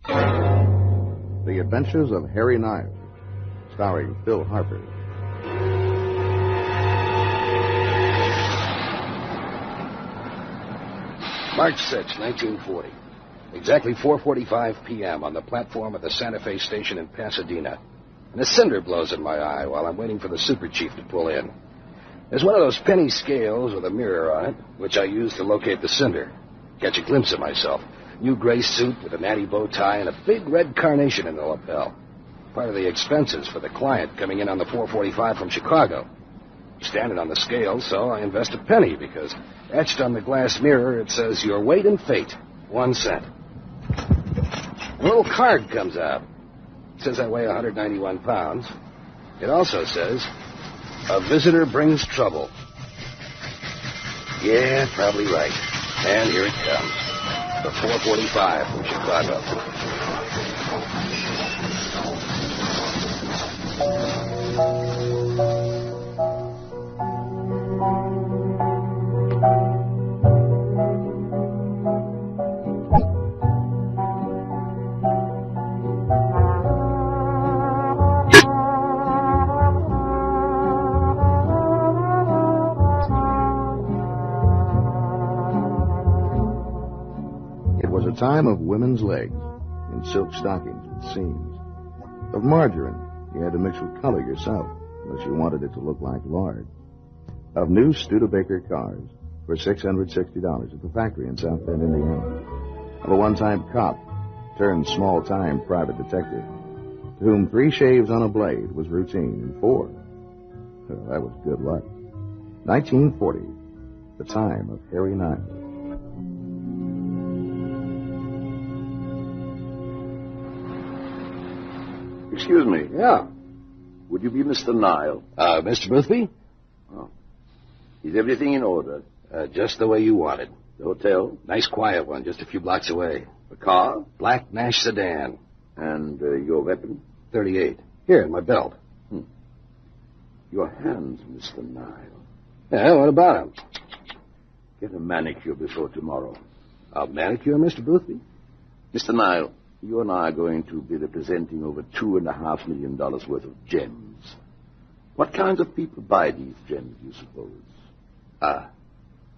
The Adventures of Harry Niles, starring Phil Harper. March 6, 1940. Exactly 4:45 p.m. on the platform at the Santa Fe station in Pasadena. And a cinder blows in my eye while I'm waiting for the super chief to pull in. There's one of those penny scales with a mirror on it, which I use to locate the cinder. Catch a glimpse of myself. New gray suit with a natty bow tie and a big red carnation in the lapel. Part of the expenses for the client coming in on the 4:45 from Chicago. Standing on the scale, so I invest a penny because etched on the glass mirror it says your weight and fate, 1 cent. A little card comes out. It says I weigh 191 pounds. It also says, a visitor brings trouble. Yeah, probably right. And here it comes. The 4:45 from Chicago. Time of women's legs in silk stockings with seams. Of margarine you had to mix with color yourself unless you wanted it to look like lard. Of new Studebaker cars for $660 at the factory in South Bend, Indiana. Of a one-time cop turned small-time private detective to whom 3 shaves on a blade was routine and 4. Well, that was good luck. 1940, the time of Harry Niles. Excuse me. Yeah. Would you be Mr. Nile? Mr. Boothby? Oh. Is everything in order? Just the way you want it. The hotel? Nice quiet one, just a few blocks away. The car? Black Nash sedan. And your weapon? .38. Here, in my belt. Your hands, Mr. Nile. Yeah, what about them? Get a manicure before tomorrow. A manicure, Mr. Boothby? Mr. Nile, you and I are going to be representing over $2.5 million worth of gems. What kinds of people buy these gems, you suppose?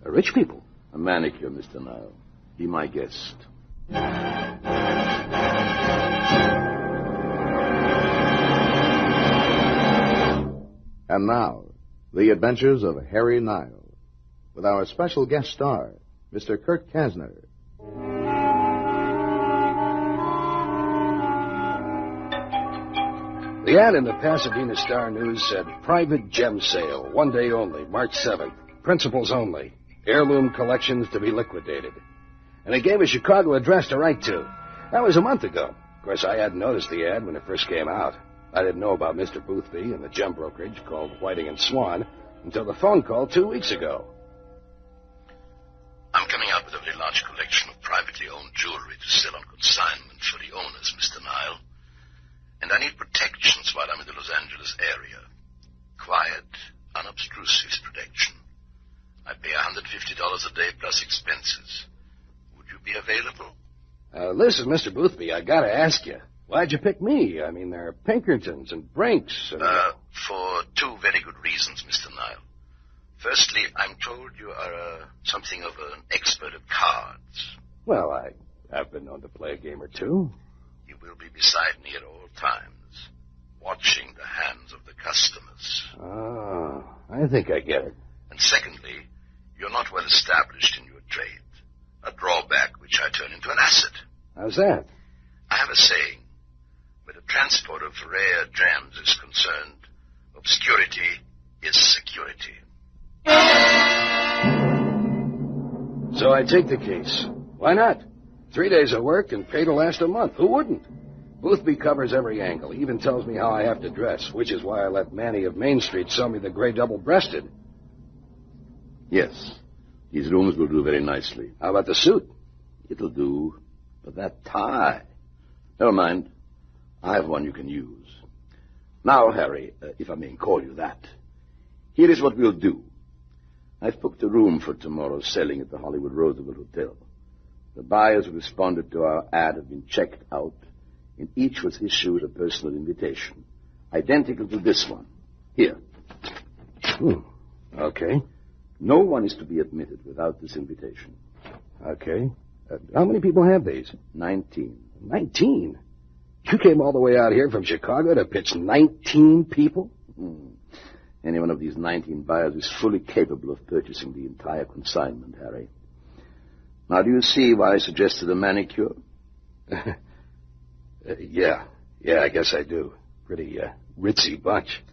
Rich people. A manicure, Mr. Nile. Be my guest. And now, The Adventures of Harry Niles, with our special guest star, Mr. Kurt Kasner. The ad in the Pasadena Star-News said, private gem sale, 1 day only, March 7th. Principals only. Heirloom collections to be liquidated. And it gave a Chicago address to write to. That was a month ago. Of course, I hadn't noticed the ad when it first came out. I didn't know about Mr. Boothby and the gem brokerage called Whiting and Swan until the phone call 2 weeks ago. I'm coming out with a very large collection of privately owned jewelry to sell on consignment for the owners, Mr. Nile. And I need protections while I'm in the Los Angeles area. Quiet, unobtrusive protection. I pay $150 a day plus expenses. Would you be available? Listen, Mr. Boothby, I gotta ask you. Why'd you pick me? I mean, there are Pinkertons and Brinks and... For 2 very good reasons, Mr. Nile. Firstly, I'm told you are something of an expert at cards. Well, I've been known to play a game or two. You will be beside me at all times, watching the hands of the customers. Oh, I think I get it. And secondly, you're not well established in your trade, a drawback which I turn into an asset. How's that? I have a saying, where the transport of rare gems is concerned, obscurity is security. So I take the case. Why not? 3 days of work and pay to last a month. Who wouldn't? Boothby covers every angle. He even tells me how I have to dress, which is why I let Manny of Main Street sell me the gray double-breasted. Yes. These rooms will do very nicely. How about the suit? It'll do. But that tie... Never mind. I have one you can use. Now, Harry, if I may call you that, here is what we'll do. I've booked a room for tomorrow's selling at the Hollywood Roosevelt Hotel. The buyers who responded to our ad have been checked out, and each was issued a personal invitation, identical to this one. Here. Okay. No one is to be admitted without this invitation. Okay. How many people have these? 19. 19? You came all the way out here from Chicago to pitch 19 people? Any one of these 19 buyers is fully capable of purchasing the entire consignment, Harry. Now, do you see why I suggested a manicure? Yeah, I guess I do. Pretty ritzy bunch.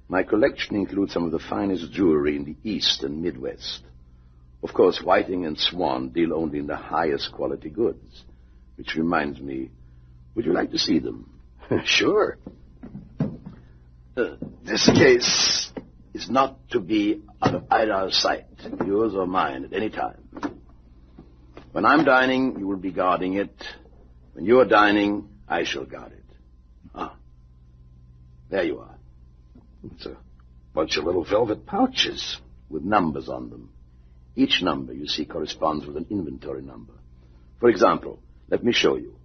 My collection includes some of the finest jewelry in the East and Midwest. Of course, Whiting and Swan deal only in the highest quality goods. Which reminds me, would you like to see them? Sure. This case is not to be out of either sight, yours or mine, at any time. When I'm dining, you will be guarding it. When you're dining, I shall guard it. There you are. It's a bunch of little velvet pouches. With numbers on them. Each number, you see, corresponds with an inventory number. For example, let me show you.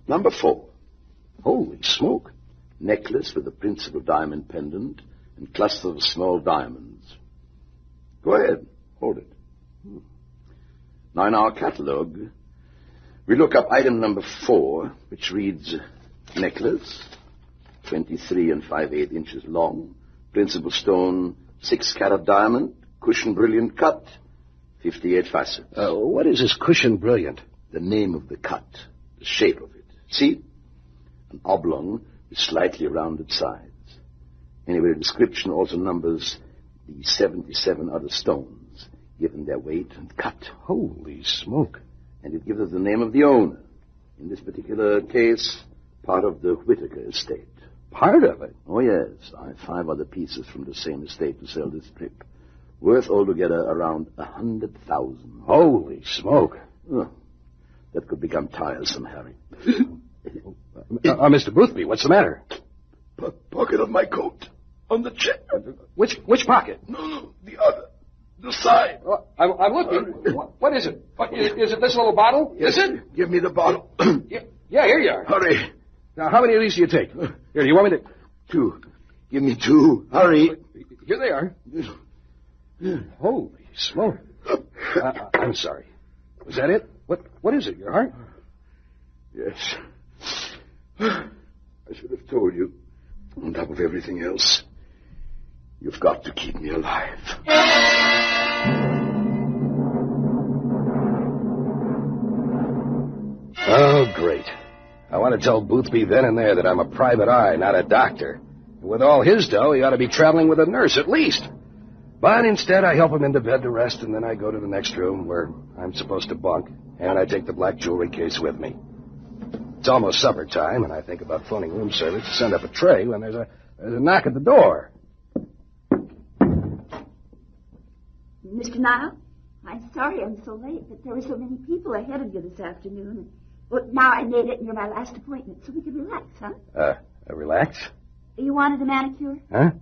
Number 4. Holy smoke. Necklace with a principal diamond pendant and cluster of small diamonds. Go ahead. Hold it. Now, in our catalog, we look up item number 4, which reads necklace, 23 5/8 inches long, principal stone, 6-carat diamond, cushion brilliant cut, 58 facets. What is this cushion brilliant? The name of the cut, the shape of it. See? An oblong with slightly rounded sides. Anyway, the description also numbers the 77 other stones, given their weight and cut. Holy smoke. And it gives us the name of the owner. In this particular case, part of the Whitaker estate. Part of it? Oh, yes. I have 5 other pieces from the same estate to sell this trip. Worth altogether around 100,000. Holy smoke. Oh, that could become tiresome, Harry. Mr. Boothby, what's the matter? Pocket of my coat. On the chair. Which pocket? No, the other. The side. I'm looking. What is it? Is it this little bottle? Yes. Is it? Give me the bottle. Yeah, here you are. Hurry. Now, how many of these do you take? Here, do you want me to... 2. Give me 2. Hurry. Here they are. Holy smoke. I'm sorry. Was that it? What is it, your heart? Yes. I should have told you. On top of everything else, you've got to keep me alive. Oh, great. I want to tell Boothby then and there that I'm a private eye, not a doctor. With all his dough, he ought to be traveling with a nurse, at least. But instead, I help him into bed to rest, and then I go to the next room where I'm supposed to bunk, and I take the black jewelry case with me. It's almost supper time, and I think about phoning room service to send up a tray when there's a knock at the door. Mr. Nile, I'm sorry I'm so late, but there were so many people ahead of you this afternoon. Well, now I made it, and you're my last appointment, so we can relax, huh? Relax? You wanted a manicure? Huh?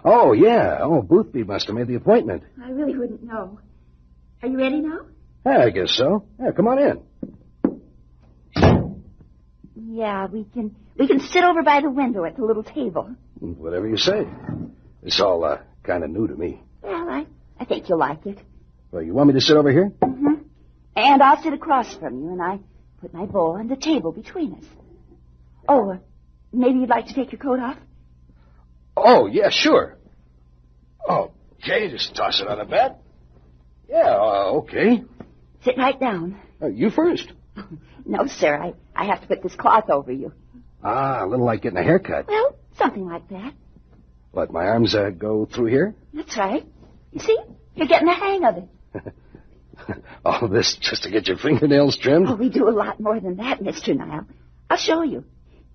Oh, yeah. Oh, Boothby must have made the appointment. I really wouldn't know. Are you ready now? Yeah, I guess so. Yeah, come on in. Yeah, we can sit over by the window at the little table. Whatever you say. It's all kind of new to me. Well, I think you'll like it. Well, you want me to sit over here? Mm-hmm. And I'll sit across from you, and I put my bowl on the table between us. Oh, maybe you'd like to take your coat off? Oh, yeah, sure. Okay, just toss it on the bed. Yeah, okay. Sit right down. You first. No, sir, I have to put this cloth over you. Ah, a little like getting a haircut. Well, something like that. What, my arms go through here? That's right. You see, you're getting the hang of it. All this just to get your fingernails trimmed? Oh, we do a lot more than that, Mr. Nile. I'll show you.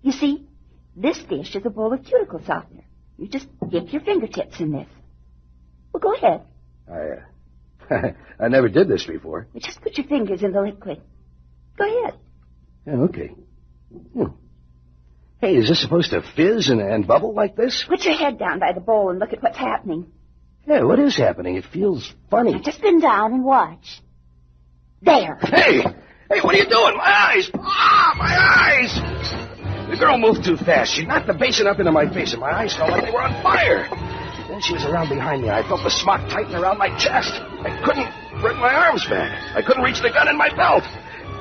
You see, this dish is a bowl of cuticle softener. You just dip your fingertips in this. Well, go ahead. I never did this before. Well, just put your fingers in the liquid. Go ahead. Yeah, okay. Hey, is this supposed to fizz and bubble like this? Put your head down by the bowl and look at what's happening. Yeah, what is happening? It feels funny. Now just bend down and watch. There. Hey! Hey, what are you doing? My eyes! Ah, my eyes! The girl moved too fast. She knocked the basin up into my face, and my eyes felt like they were on fire. Then she was around behind me, and I felt the smock tighten around my chest. I couldn't bring my arms back. I couldn't reach the gun in my belt.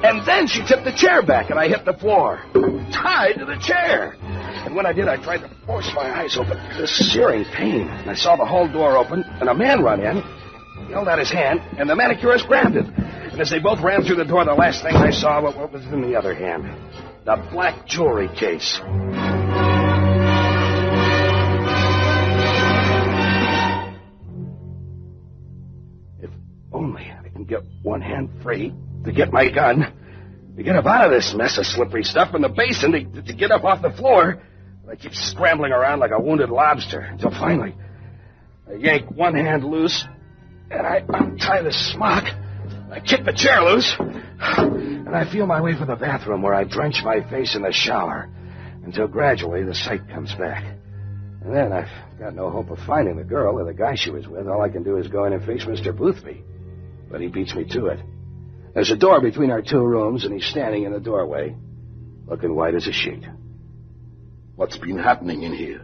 And then she tipped the chair back, and I hit the floor, tied to the chair. And when I did, I tried to force my eyes open. This searing pain. And I saw the hall door open, and a man run in. He held out his hand, and the manicurist grabbed it. And as they both ran through the door, the last thing I saw was what was in the other hand. The black jewelry case. If only I can get one hand free to get my gun, to get up out of this mess of slippery stuff in the basin, to get up off the floor. I keep scrambling around like a wounded lobster until finally I yank one hand loose and I untie the smock. I kick the chair loose, and I feel my way for the bathroom where I drench my face in the shower until gradually the sight comes back. And then I've got no hope of finding the girl or the guy she was with. All I can do is go in and face Mr. Boothby. But he beats me to it. There's a door between our two rooms, and he's standing in the doorway, looking white as a sheet. What's been happening in here?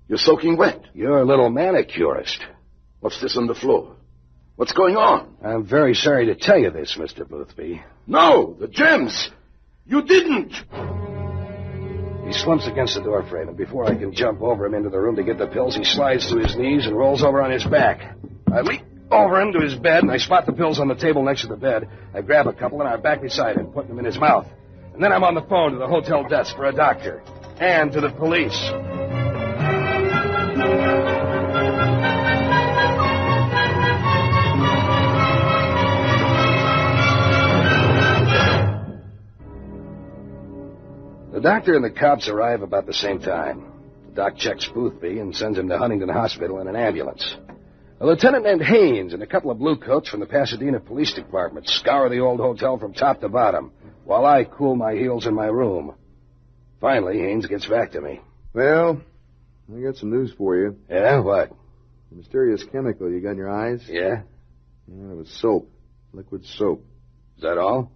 You're soaking wet. You're a little manicurist. What's this on the floor? What's going on? I'm very sorry to tell you this, Mr. Boothby. No, the gems! You didn't! He slumps against the doorframe, and before I can jump over him into the room to get the pills, he slides to his knees and rolls over on his back. I leap over him to his bed, and I spot the pills on the table next to the bed. I grab a couple, and I'm back beside him, putting them in his mouth. And then I'm on the phone to the hotel desk for a doctor. And to the police. The doctor and the cops arrive about the same time. The doc checks Boothby and sends him to Huntington Hospital in an ambulance. A lieutenant named Haynes and a couple of bluecoats from the Pasadena Police Department scour the old hotel from top to bottom, while I cool my heels in my room. Finally, Haynes gets back to me. Well, I got some news for you. Yeah, what? The mysterious chemical you got in your eyes? Yeah? Yeah, it was soap. Liquid soap. Is that all?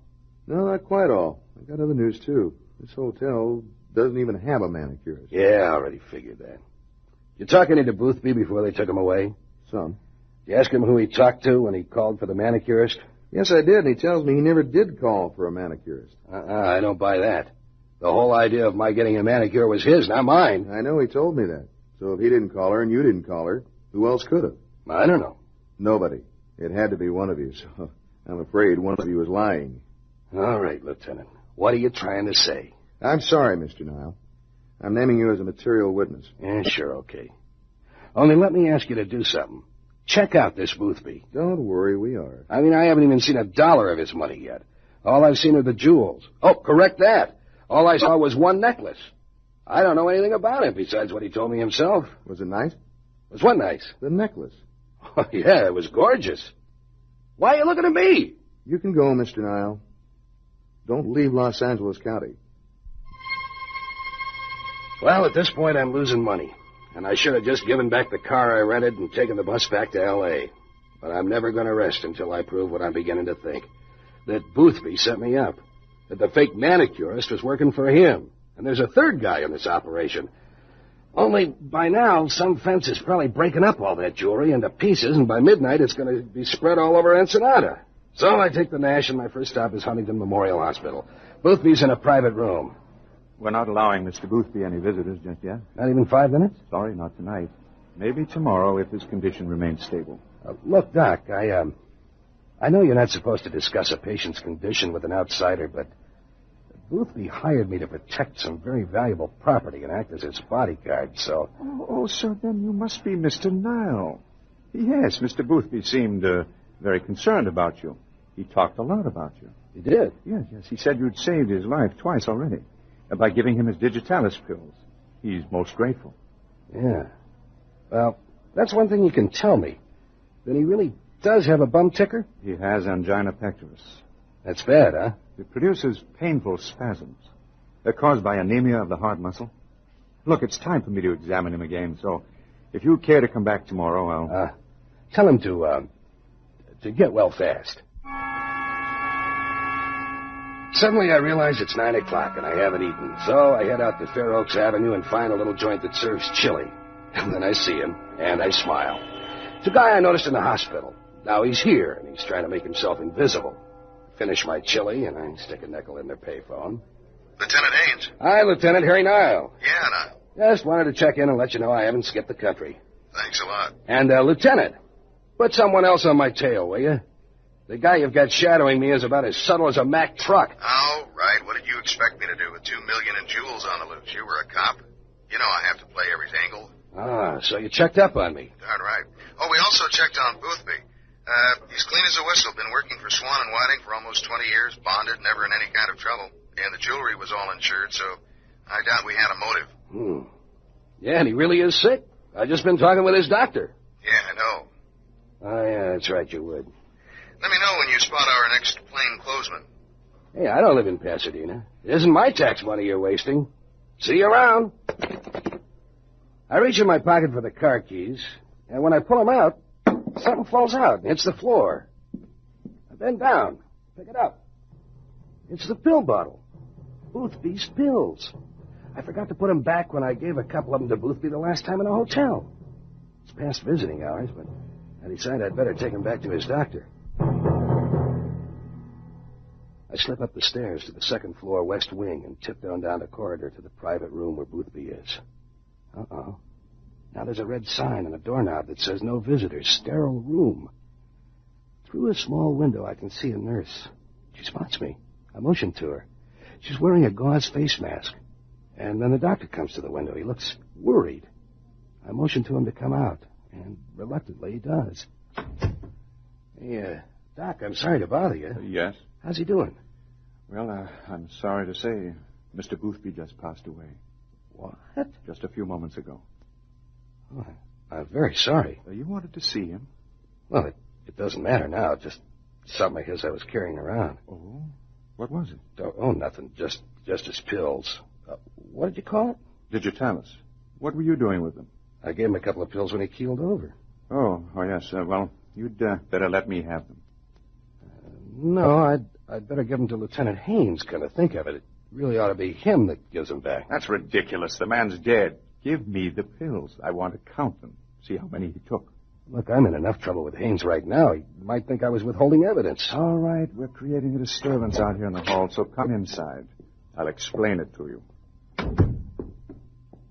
No, not quite all. I got other news, too. This hotel doesn't even have a manicurist. Yeah, I already figured that. You talk any to Boothby before they took him away? Some. You ask him who he talked to when he called for the manicurist? Yes, I did, and he tells me he never did call for a manicurist. I don't buy that. The whole idea of my getting a manicure was his, not mine. I know he told me that. So if he didn't call her and you didn't call her, who else could have? I don't know. Nobody. It had to be one of you, so I'm afraid one of you was lying. All right, Lieutenant. What are you trying to say? I'm sorry, Mr. Nile. I'm naming you as a material witness. Yeah, sure, okay. Only let me ask you to do something. Check out this Boothby. Don't worry, we are. I mean, I haven't even seen $1 of his money yet. All I've seen are the jewels. Oh, correct that. All I saw was one necklace. I don't know anything about it besides what he told me himself. Was it nice? Was what nice? The necklace. Oh, yeah, it was gorgeous. Why are you looking at me? You can go, Mr. Nile. Don't leave Los Angeles County. Well, at this point, I'm losing money. And I should have just given back the car I rented and taken the bus back to L.A. But I'm never going to rest until I prove what I'm beginning to think. That Boothby set me up. That the fake manicurist was working for him. And there's a third guy in this operation. Only by now, some fence is probably breaking up all that jewelry into pieces, and by midnight it's going to be spread all over Ensenada. So I take the Nash, and my first stop is Huntington Memorial Hospital. Boothby's in a private room. We're not allowing Mr. Boothby any visitors just yet. Not even 5 minutes? Sorry, not tonight. Maybe tomorrow if his condition remains stable. Look, Doc, I know you're not supposed to discuss a patient's condition with an outsider, but Boothby hired me to protect some very valuable property and act as his bodyguard, so... Oh, so then you must be Mr. Nile. Yes, Mr. Boothby seemed very concerned about you. He talked a lot about you. He did? Yes. He said you'd saved his life twice already by giving him his digitalis pills. He's most grateful. Yeah. Well, that's one thing you can tell me. That he really does have a bum ticker? He has angina pectoris. That's bad, huh? It produces painful spasms. They're caused by anemia of the heart muscle. Look, it's time for me to examine him again, so if you care to come back tomorrow, I'll... Tell him to get well fast. Suddenly I realize it's 9 o'clock and I haven't eaten. So I head out to Fair Oaks Avenue and find a little joint that serves chili. And then I see him, and I smile. It's a guy I noticed in the hospital. Now he's here, and he's trying to make himself invisible. I finish my chili, and I stick a nickel in their payphone. Lieutenant Haynes. Hi, Lieutenant Harry Nile. Yeah, Nile. Just wanted to check in and let you know I haven't skipped the country. Thanks a lot. And, Lieutenant, put someone else on my tail, will you? The guy you've got shadowing me is about as subtle as a Mack truck. All right. What did you expect me to do with $2 million in jewels on the loose? You were a cop. You know I have to play every angle. Ah, so you checked up on me. Darn right. Oh, we also checked on Boothby. He's clean as a whistle. Been working for Swan and Whiting for almost 20 years. Bonded, never in any kind of trouble. And the jewelry was all insured, so I doubt we had a motive. Yeah, and he really is sick. I've just been talking with his doctor. Yeah, I know. Oh, yeah, that's right, you would. Let me know when you spot our next plainclothesman. Hey, I don't live in Pasadena. It isn't my tax money you're wasting. See you around. I reach in my pocket for the car keys, and when I pull them out, something falls out and hits the floor. I bend down, pick it up. It's the pill bottle. Boothby's pills. I forgot to put them back when I gave a couple of them to Boothby the last time in a hotel. It's past visiting hours, but I decided I'd better take him back to his doctor. I slip up the stairs to the second floor west wing and tiptoe down the corridor to the private room where Boothby is. Uh-oh. Now there's a red sign on a doorknob that says no visitors, sterile room. Through a small window I can see a nurse. She spots me. I motion to her. She's wearing a gauze face mask. And then the doctor comes to the window. He looks worried. I motion to him to come out, and reluctantly he does. Hey, Doc, I'm sorry to bother you. Yes? How's he doing? Well, I'm sorry to say Mr. Boothby just passed away. What? Just a few moments ago. Oh, I'm very sorry. You wanted to see him? Well, it doesn't matter now. Just something of his I was carrying around. Oh? What was it? Oh, nothing. Just his pills. What did you call it? Digitalis. What were you doing with them? I gave him a couple of pills when he keeled over. Oh, yes. Well, you'd better let me have them. No, I'd better give them to Lieutenant Haynes, come to think of it. It really ought to be him that gives them back. That's ridiculous. The man's dead. Give me the pills. I want to count them. See how many he took. Look, I'm in enough trouble with Haynes right now. He might think I was withholding evidence. All right, we're creating a disturbance out here in the hall, so come inside. I'll explain it to you.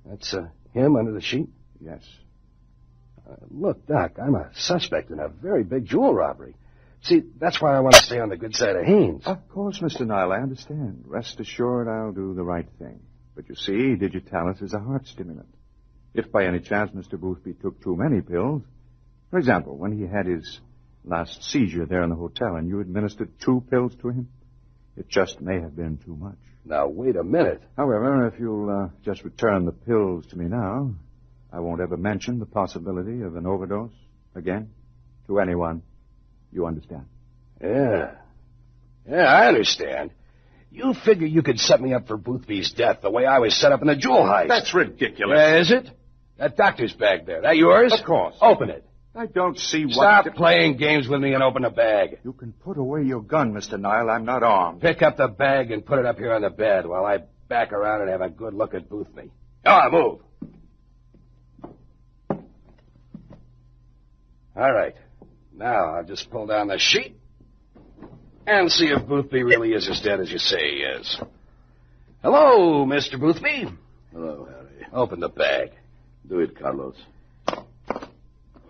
That's him under the sheet? Yes. Look, Doc, I'm a suspect in a very big jewel robbery. See, that's why I want to stay on the good side of Haynes. Of course, Mr. Nile, I understand. Rest assured I'll do the right thing. But you see, Digitalis is a heart stimulant. If by any chance Mr. Boothby took too many pills, for example, when he had his last seizure there in the hotel and you administered 2 pills to him, it just may have been too much. Now, wait a minute. However, if you'll just return the pills to me now, I won't ever mention the possibility of an overdose again to anyone. You understand? Yeah, I understand. You figure you could set me up for Boothby's death the way I was set up in the jewel heist. That's ridiculous. Is it? That doctor's bag there, that yours? Of course. Open it. I don't see what... Stop playing games with me and open the bag. You can put away your gun, Mr. Nile. I'm not armed. Pick up the bag and put it up here on the bed while I back around and have a good look at Boothby. Come on, move. All right. Now, I'll just pull down the sheet and see if Boothby really is as dead as you say he is. Hello, Mr. Boothby. Hello, Harry. Open the bag. Do it, Carlos.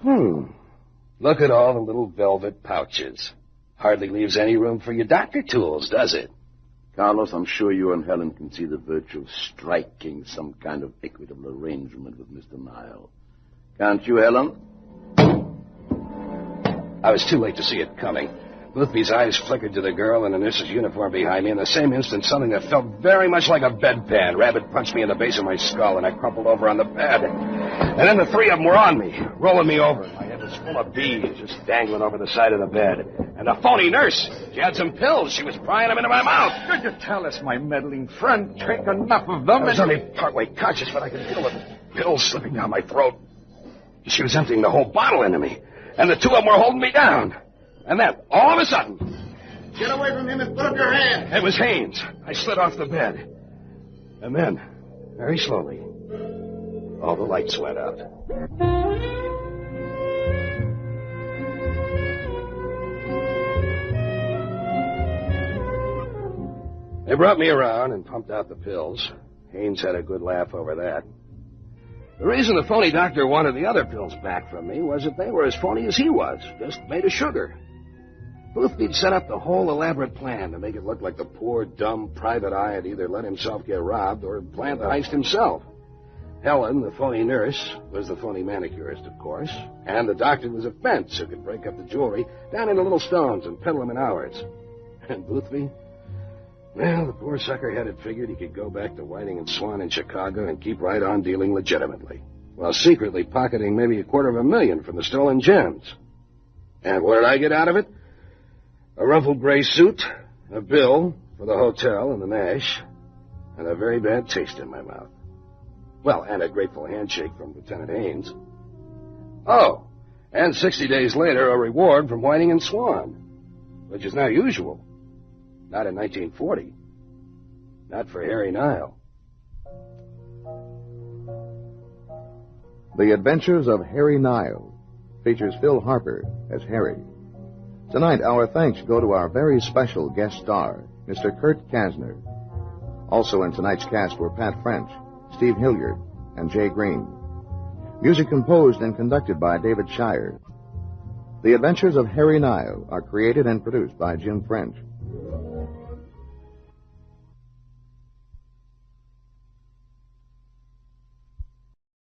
Look at all the little velvet pouches. Hardly leaves any room for your doctor tools, does it? Carlos, I'm sure you and Helen can see the virtue of striking some kind of equitable arrangement with Mr. Nile. Can't you, Helen? I was too late to see it coming. Boothby's eyes flickered to the girl in the nurse's uniform behind me. In the same instant, something that felt very much like a bedpan. Rabbit punched me in the base of my skull, and I crumpled over on the bed. And then the 3 of them were on me, rolling me over. My head was full of bees, just dangling over the side of the bed. And the phony nurse, she had some pills. She was prying them into my mouth. Could you tell us, my meddling friend, take enough of them? I was only partway conscious, but I could feel the pills slipping down my throat. She was emptying the whole bottle into me, and the 2 of them were holding me down. And then, all of a sudden, Get away from him and put up your hand. It was Haynes. I slid off the bed. And then, very slowly, all the lights went out. They brought me around and pumped out the pills. Haynes had a good laugh over that. The reason the phony doctor wanted the other pills back from me was that they were as phony as he was, just made of sugar. Boothby'd set up the whole elaborate plan to make it look like the poor, dumb private eye had either let himself get robbed or planned the heist himself. Helen, the phony nurse, was the phony manicurist, of course, and the doctor was a fence who could break up the jewelry down into little stones and peddle them in hours. And Boothby? Well, the poor sucker had it figured he could go back to Whiting and Swan in Chicago and keep right on dealing legitimately, while secretly pocketing maybe $250,000 from the stolen gems. And what did I get out of it? A ruffled gray suit, a bill for the hotel and the Nash, and a very bad taste in my mouth. Well, and a grateful handshake from Lieutenant Haynes. Oh, and 60 days later, a reward from Whiting and Swan, which is not usual. Not in 1940. Not for Harry Nile. The Adventures of Harry Nile features Phil Harper as Harry. Tonight, our thanks go to our very special guest star, Mr. Kurt Kasner. Also in tonight's cast were Pat French, Steve Hilliard, and Jay Green. Music composed and conducted by David Shire. The Adventures of Harry Nile are created and produced by Jim French.